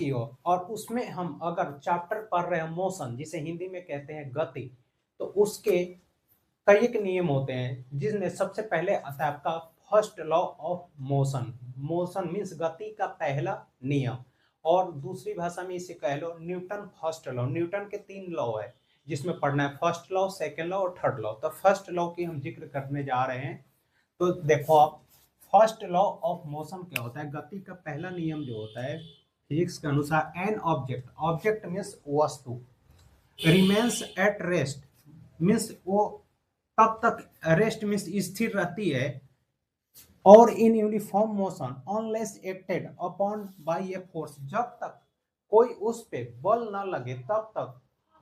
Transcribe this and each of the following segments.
की हो और उसमें हम अगर चैप्टर पढ़ रहे हैं मोशन, जिसे हिंदी में कहते हैं गति, तो उसके कई एक नियम होते हैं जिसमें सबसे पहले आता है आपका first law of motion. Motion means गति का पहला नियम, और दूसरी भाषा में इसे कह लो न्यूटन फर्स्ट लॉ। न्यूटन के 3 लॉ है जिसमें पढ़ना है, फर्स्ट लॉ, सेकेंड लॉ और थर्ड लॉ। तो फर्स्ट लॉ की हम जिक्र करने जा रहे हैं। तो देखो आप, फर्स्ट लॉ ऑफ मोशन क्या होता है? गति का पहला नियम जो होता है फिजिक्स के अनुसार, एन ऑब्जेक्ट, ऑब्जेक्ट मीन्स वस्तु, रिमेन्स एट रेस्ट मीन्स वो तब तक, रेस्ट मीन्स स्थिर रहती है, और in uniform motion unless acted upon bye a force, जब तक कोई उस पे बल ना लगे तब तक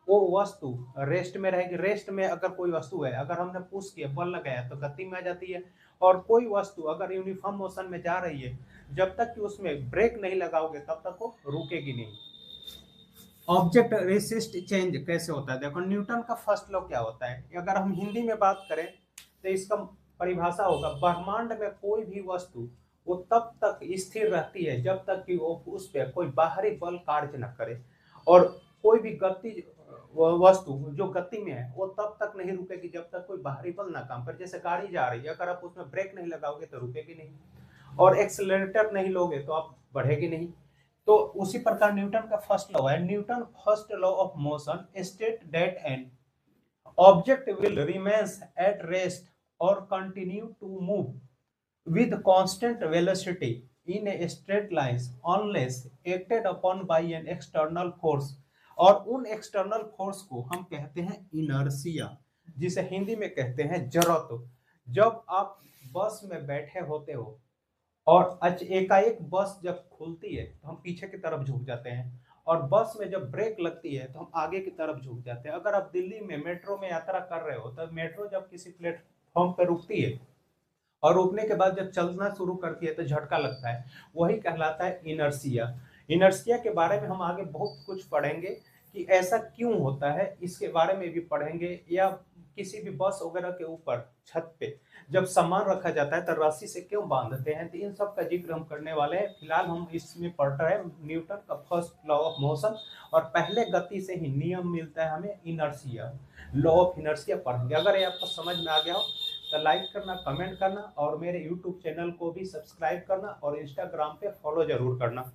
वो वस्तु रेस्ट में रहेगी। रेस्ट में अगर कोई वस्तु है, अगर हमने पुश किया, बल लगाया तो गति में आ जाती है। और कोई वस्तु अगर यूनिफॉर्म मोशन में जा रही है, जब तक कि उसमें ब्रेक नहीं लगाओगे तब तक वो रुकेगी नहीं। ऑब्जेक्ट रेसिस्ट चेंज कैसे होता है? देखो न्यूटन का फर्स्ट लॉ क्या होता है, अगर हम हिंदी में बात करें तो इसका परिभाषा होगा, ब्रह्मांड में कोई भी वस्तु वो तब तक स्थिर रहती है जब तक कि वो उस पर कोई बाहरी बल कार्य न करे, और कोई भी गति वस्तु जो गति में है वो तब तक नहीं रुकेगी जब तक कोई बाहरी बल ना काम करे। जैसे गाड़ी जा रही है, अगर आप उसमें ब्रेक नहीं लगाओगे तो रुकेगी नहीं, और एक्सेलरेटर नहीं लोगे तो आप बढ़ेगी नहीं। तो उसी प्रकार न्यूटन का फर्स्ट लॉ है, Newton first law of motion state that an object will remains at rest और continue to move with constant velocity in a straight line unless acted upon by an external force. और उन external force को हम कहते हैं inertia, जिसे हिंदी में कहते हैं जड़त्व। जब आप बस में बैठे होते हो और एकाएक बस जब खुलती है तो हम पीछे की तरफ झुक जाते हैं, और बस में जब ब्रेक लगती है तो हम आगे की तरफ झुक जाते हैं। अगर आप दिल्ली में मेट्रो में यात्रा कर रहे हो, तो मेट्रो जब किसी प्लेटफॉर्म पर रुकती है और रुकने के बाद जब चलना शुरू करती है तो झटका लगता है, वही कहलाता है इनर्शिया। इनर्शिया के बारे में हम आगे बहुत कुछ पढ़ेंगे कि ऐसा क्यों होता है, इसके बारे में भी पढ़ेंगे। या किसी भी बस वगैरह के ऊपर छत पे जब सामान रखा जाता है तो रस्सी से क्यों बांधते हैं, तो इन सब का जिक्र हम करने वाले हैं। फिलहाल हम इसमें पढ़ रहे हैं न्यूटन का फर्स्ट लॉ ऑफ मोशन, और पहले गति से ही नियम मिलता है हमें इनर्शिया, लॉ ऑफ इनर्शिया पढ़ेंगे। अगर ये आपको समझ में आ गया हो तो लाइक करना, कमेंट करना, और मेरे यूट्यूब चैनल को भी सब्सक्राइब करना, और इंस्टाग्राम पे फॉलो जरूर करना।